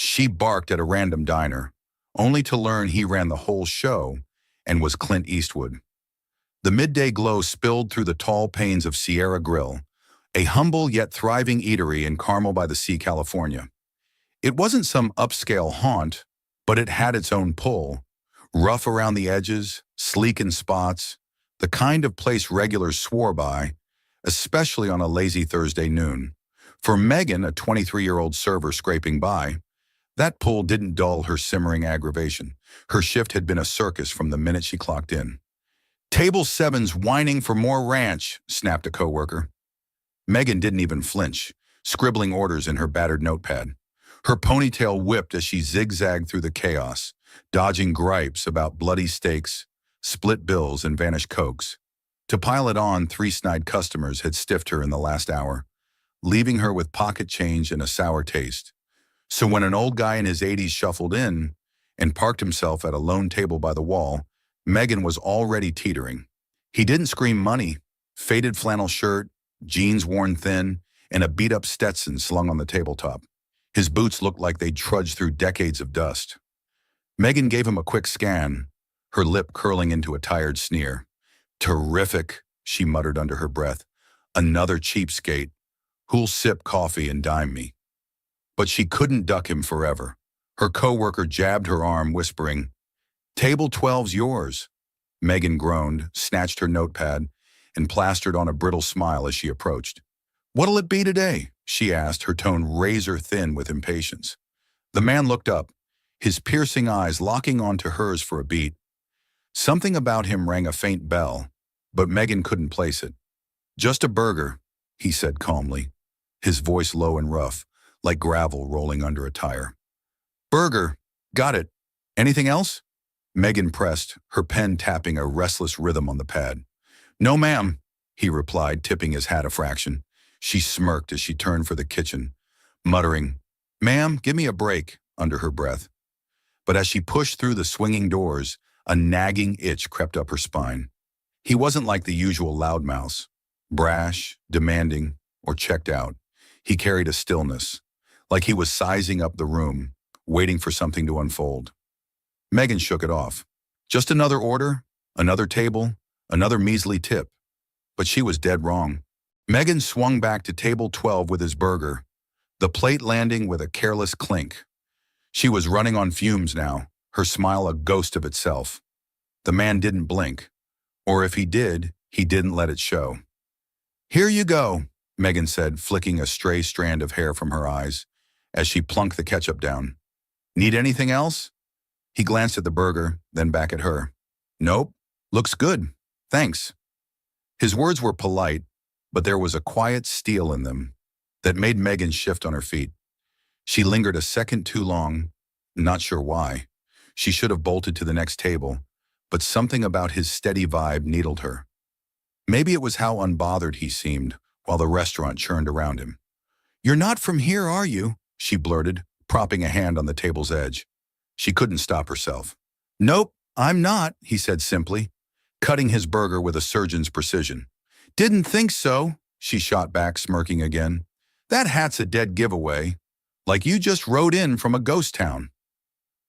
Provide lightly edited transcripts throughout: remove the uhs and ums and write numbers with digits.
She barked at a random diner, only to learn he ran the whole show and was Clint Eastwood. The midday glow spilled through the tall panes of Sierra Grill, a humble yet thriving eatery in Carmel by the Sea, California. It wasn't some upscale haunt, but it had its own pull. Rough around the edges, sleek in spots, the kind of place regulars swore by, especially on a lazy Thursday noon. For Megan, a 23-year-old server scraping by, that pull didn't dull her simmering aggravation. Her shift had been a circus from the minute she clocked in. "Table 7's whining for more ranch," snapped a coworker. Megan didn't even flinch, scribbling orders in her battered notepad. Her ponytail whipped as she zigzagged through the chaos, dodging gripes about bloody steaks, split bills, and vanished cokes. To pile it on, 3 snide customers had stiffed her in the last hour, leaving her with pocket change and a sour taste. So when an old guy in his 80s shuffled in and parked himself at a lone table by the wall, Megan was already teetering. He didn't scream money. Faded flannel shirt, jeans worn thin, and a beat-up Stetson slung on the tabletop. His boots looked like they'd trudged through decades of dust. Megan gave him a quick scan, her lip curling into a tired sneer. "Terrific," she muttered under her breath. "Another cheapskate. Who'll sip coffee and dime me?" But she couldn't duck him forever. Her coworker jabbed her arm, whispering, "Table 12's yours." Megan groaned, snatched her notepad, and plastered on a brittle smile as she approached. "What'll it be today?" she asked, her tone razor-thin with impatience. The man looked up, his piercing eyes locking onto hers for a beat. Something about him rang a faint bell, but Megan couldn't place it. "Just a burger," he said calmly, his voice low and rough, like gravel rolling under a tire. "Burger. Got it. Anything else?" Megan pressed, her pen tapping a restless rhythm on the pad. "No, ma'am," he replied, tipping his hat a fraction. She smirked as she turned for the kitchen, muttering, "Ma'am, give me a break," under her breath. But as she pushed through the swinging doors, a nagging itch crept up her spine. He wasn't like the usual loudmouths, brash, demanding, or checked out. He carried a stillness, like he was sizing up the room, waiting for something to unfold. Megan shook it off. Just another order, another table, another measly tip. But she was dead wrong. Megan swung back to table 12 with his burger, the plate landing with a careless clink. She was running on fumes now, her smile a ghost of itself. The man didn't blink, or if he did, he didn't let it show. "Here you go," Megan said, flicking a stray strand of hair from her eyes as she plunked the ketchup down. "Need anything else?" He glanced at the burger, then back at her. "Nope. Looks good. Thanks." His words were polite, but there was a quiet steel in them that made Megan shift on her feet. She lingered a second too long, not sure why. She should have bolted to the next table, but something about his steady vibe needled her. Maybe it was how unbothered he seemed while the restaurant churned around him. "You're not from here, are you?" she blurted, propping a hand on the table's edge. She couldn't stop herself. "Nope, I'm not," he said simply, cutting his burger with a surgeon's precision. "Didn't think so," she shot back, smirking again. "That hat's a dead giveaway, like you just rode in from a ghost town."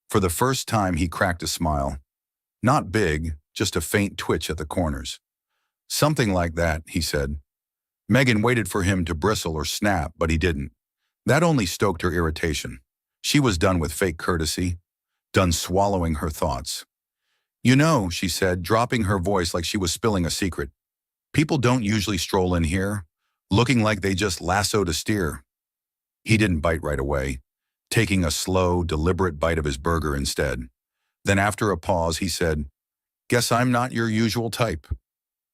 For the first time, he cracked a smile. Not big, just a faint twitch at the corners. "Something like that," he said. Megan waited for him to bristle or snap, but he didn't. That only stoked her irritation. She was done with fake courtesy, done swallowing her thoughts. "You know," she said, dropping her voice like she was spilling a secret, "people don't usually stroll in here, looking like they just lassoed a steer." He didn't bite right away, taking a slow, deliberate bite of his burger instead. Then after a pause, he said, "Guess I'm not your usual type."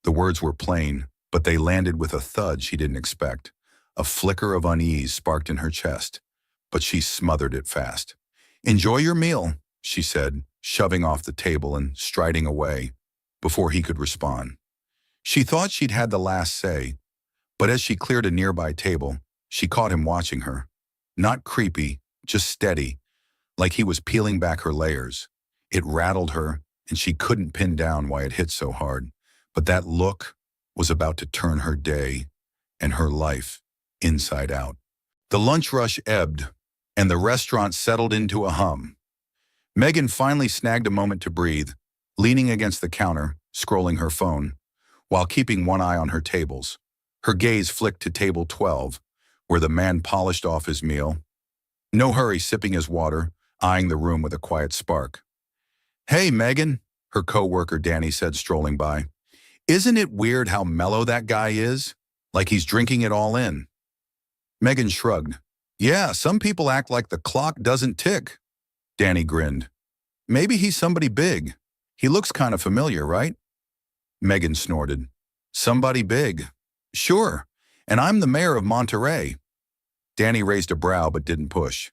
The words were plain, but they landed with a thud she didn't expect. A flicker of unease sparked in her chest, but she smothered it fast. "Enjoy your meal," she said, shoving off the table and striding away before he could respond. She thought she'd had the last say, but as she cleared a nearby table, she caught him watching her. Not creepy, just steady, like he was peeling back her layers. It rattled her, and she couldn't pin down why it hit so hard. But that look was about to turn her day and her life inside out. The lunch rush ebbed, and the restaurant settled into a hum. Megan finally snagged a moment to breathe, leaning against the counter, scrolling her phone, while keeping one eye on her tables. Her gaze flicked to table 12, where the man polished off his meal. No hurry, sipping his water, eyeing the room with a quiet spark. "Hey, Megan," her co-worker Danny said, strolling by. "Isn't it weird how mellow that guy is? Like he's drinking it all in." Megan shrugged. "Yeah, some people act like the clock doesn't tick." Danny grinned. "Maybe he's somebody big. He looks kind of familiar, right?" Megan snorted. "Somebody big? Sure, and I'm the mayor of Monterey." Danny raised a brow but didn't push.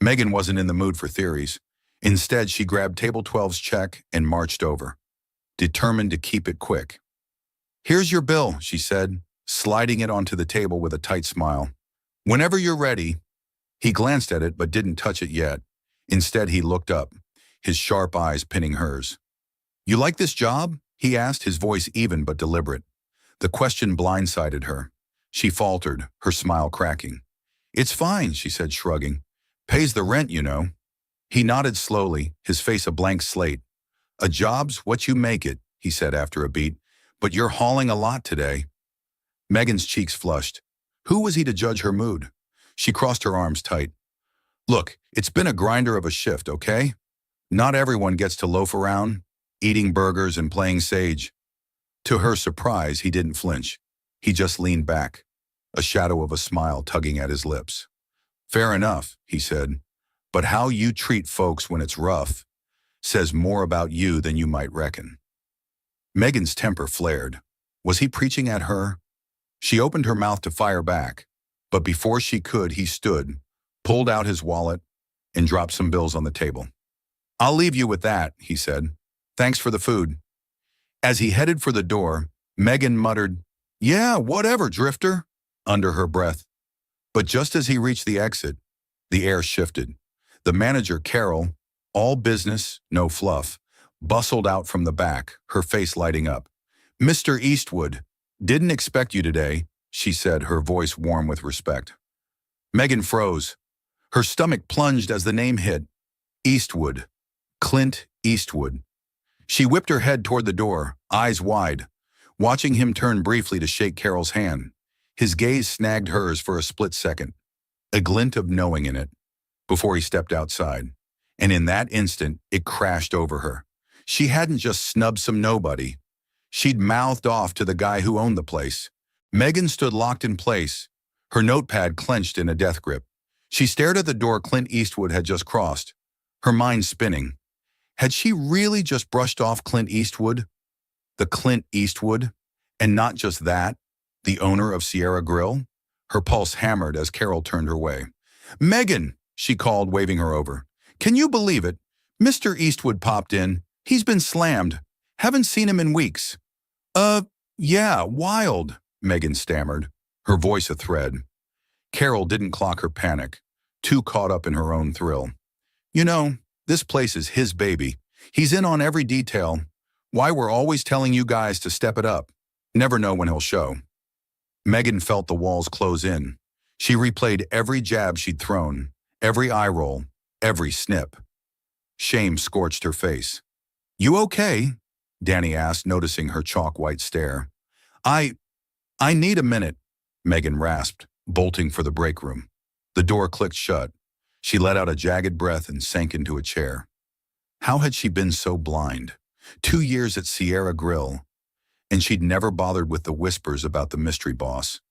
Megan wasn't in the mood for theories. Instead, she grabbed table 12's check and marched over, determined to keep it quick. "Here's your bill," she said, sliding it onto the table with a tight smile. "Whenever you're ready." He glanced at it but didn't touch it yet. Instead, he looked up, his sharp eyes pinning hers. "You like this job?" he asked, his voice even but deliberate. The question blindsided her. She faltered, her smile cracking. "It's fine," she said, shrugging. "Pays the rent, you know." He nodded slowly, his face a blank slate. "A job's what you make it," he said after a beat. "But you're hauling a lot today." Megan's cheeks flushed. Who was he to judge her mood? She crossed her arms tight. "Look, it's been a grinder of a shift, okay? Not everyone gets to loaf around, eating burgers and playing Sage." To her surprise, he didn't flinch. He just leaned back, a shadow of a smile tugging at his lips. "Fair enough," he said. "But how you treat folks when it's rough says more about you than you might reckon." Megan's temper flared. Was he preaching at her? She opened her mouth to fire back, but before she could, he stood, pulled out his wallet, and dropped some bills on the table. "I'll leave you with that," he said. "Thanks for the food." As he headed for the door, Megan muttered, "Yeah, whatever, drifter," under her breath. But just as he reached the exit, the air shifted. The manager, Carol, all business, no fluff, bustled out from the back, her face lighting up. "Mr. Eastwood, didn't expect you today," she said, her voice warm with respect. Megan froze. Her stomach plunged as the name hit. Eastwood. Clint Eastwood. She whipped her head toward the door, eyes wide, watching him turn briefly to shake Carol's hand. His gaze snagged hers for a split second, a glint of knowing in it, before he stepped outside. And in that instant, it crashed over her. She hadn't just snubbed some nobody. She'd mouthed off to the guy who owned the place. Megan stood locked in place, her notepad clenched in a death grip. She stared at the door Clint Eastwood had just crossed, her mind spinning. Had she really just brushed off Clint Eastwood? The Clint Eastwood? And not just that, the owner of Sierra Grill? Her pulse hammered as Carol turned her way. "Megan," she called, waving her over. "Can you believe it? Mr. Eastwood popped in. He's been slammed. Haven't seen him in weeks." Yeah, wild," Megan stammered, her voice a thread. Carol didn't clock her panic, too caught up in her own thrill. "You know, this place is his baby. He's in on every detail. Why we're always telling you guys to step it up. Never know when he'll show." Megan felt the walls close in. She replayed every jab she'd thrown, every eye roll, every snip. Shame scorched her face. "You okay?" Danny asked, noticing her chalk-white stare. I need a minute," Megan rasped, bolting for the break room. The door clicked shut. She let out a jagged breath and sank into a chair. How had she been so blind? 2 years at Sierra Grill, and she'd never bothered with the whispers about the mystery boss.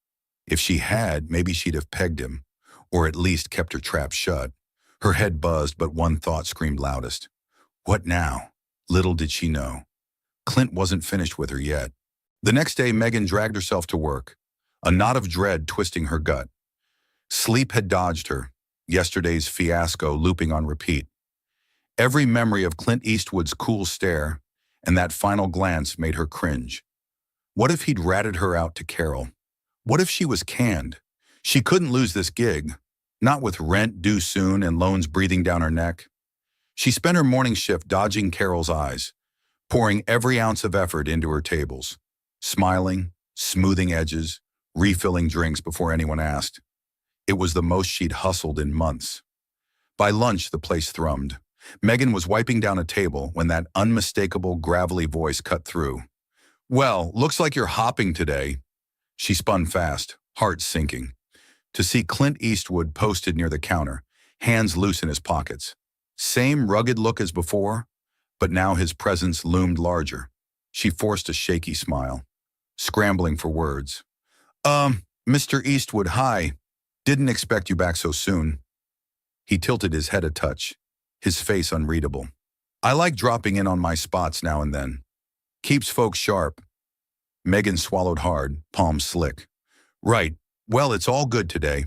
If she had, maybe she'd have pegged him, or at least kept her trap shut. Her head buzzed, but one thought screamed loudest. What now? Little did she know. Clint wasn't finished with her yet. The next day, Megan dragged herself to work, a knot of dread twisting her gut. Sleep had dodged her, yesterday's fiasco looping on repeat. Every memory of Clint Eastwood's cool stare and that final glance made her cringe. What if he'd ratted her out to Carol? What if she was canned? She couldn't lose this gig, not with rent due soon and loans breathing down her neck. She spent her morning shift dodging Carol's eyes, pouring every ounce of effort into her tables, smiling, smoothing edges, refilling drinks before anyone asked. It was the most she'd hustled in months. By lunch, the place thrummed. Megan was wiping down a table when that unmistakable, gravelly voice cut through. "Well, looks like you're hopping today." She spun fast, heart sinking, to see Clint Eastwood posted near the counter, hands loose in his pockets. Same rugged look as before, but now his presence loomed larger. She forced a shaky smile, scrambling for words. Mr. Eastwood, hi. Didn't expect you back so soon." He tilted his head a touch, his face unreadable. "I like dropping in on my spots now and then. Keeps folks sharp." Megan swallowed hard, palms slick. "Right. Well, it's all good today."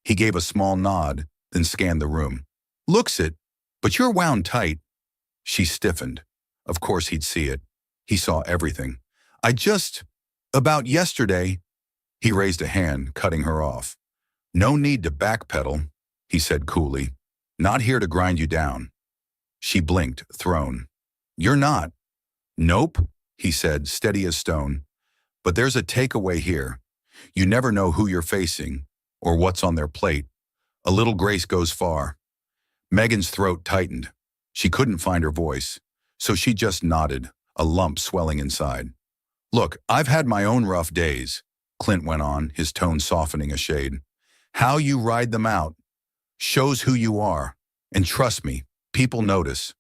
He gave a small nod, then scanned the room. "Looks it, but you're wound tight." She stiffened. Of course he'd see it. He saw everything. About yesterday." He raised a hand, cutting her off. "No need to backpedal," he said coolly. "Not here to grind you down." She blinked, thrown. "You're not." "Nope," he said, steady as stone. "But there's a takeaway here. You never know who you're facing, or what's on their plate. A little grace goes far." Megan's throat tightened. She couldn't find her voice, so she just nodded, a lump swelling inside. "Look, I've had my own rough days," Clint went on, his tone softening a shade. "How you ride them out shows who you are. And trust me, people notice."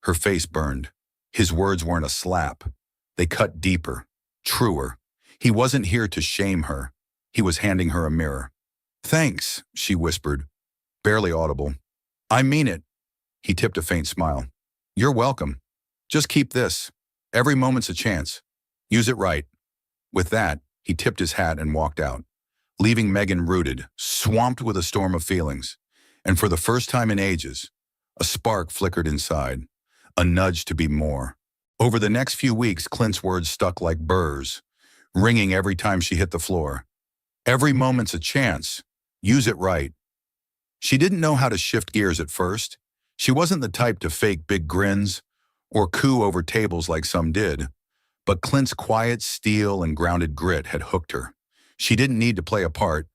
Her face burned. His words weren't a slap. They cut deeper, truer. He wasn't here to shame her. He was handing her a mirror. "Thanks," she whispered, barely audible. "I mean it." He tipped a faint smile. "You're welcome. Just keep this. Every moment's a chance. Use it right." With that, he tipped his hat and walked out, leaving Megan rooted, swamped with a storm of feelings. And for the first time in ages, a spark flickered inside, a nudge to be more. Over the next few weeks, Clint's words stuck like burrs, ringing every time she hit the floor. Every moment's a chance. Use it right. She didn't know how to shift gears at first. She wasn't the type to fake big grins or coo over tables like some did. But Clint's quiet steel and grounded grit had hooked her. She didn't need to play a part,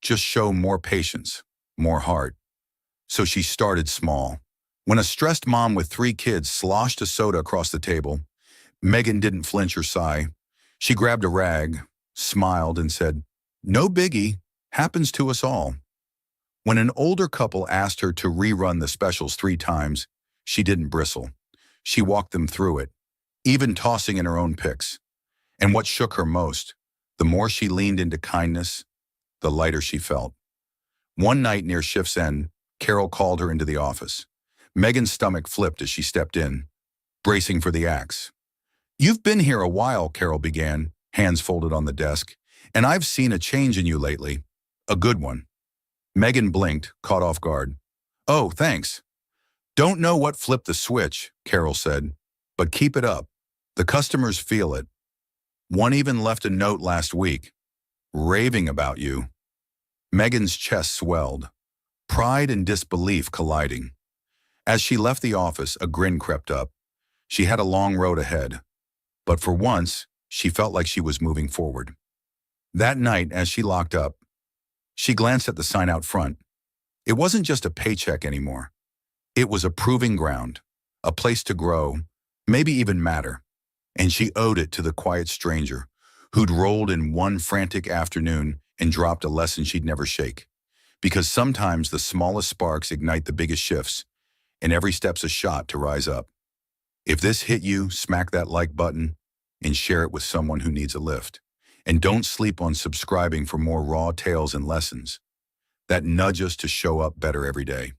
just show more patience, more heart. So she started small. When a stressed mom with 3 kids sloshed a soda across the table, Megan didn't flinch or sigh. She grabbed a rag, smiled, and said, "No biggie, happens to us all." When an older couple asked her to rerun the specials 3 times, she didn't bristle. She walked them through it, even tossing in her own picks. And what shook her most, the more she leaned into kindness, the lighter she felt. One night near shift's end, Carol called her into the office. Megan's stomach flipped as she stepped in, bracing for the axe. "You've been here a while," Carol began, hands folded on the desk, "and I've seen a change in you lately. A good one." Megan blinked, caught off guard. "Oh, thanks." "Don't know what flipped the switch," Carol said, "but keep it up. The customers feel it. One even left a note last week, raving about you." Megan's chest swelled, pride and disbelief colliding. As she left the office, a grin crept up. She had a long road ahead, but for once, she felt like she was moving forward. That night, as she locked up, she glanced at the sign out front. It wasn't just a paycheck anymore. It was a proving ground, a place to grow, maybe even matter. And she owed it to the quiet stranger who'd rolled in one frantic afternoon and dropped a lesson she'd never shake. Because sometimes the smallest sparks ignite the biggest shifts, and every step's a shot to rise up. If this hit you, smack that like button and share it with someone who needs a lift. And don't sleep on subscribing for more raw tales and lessons that nudge us to show up better every day.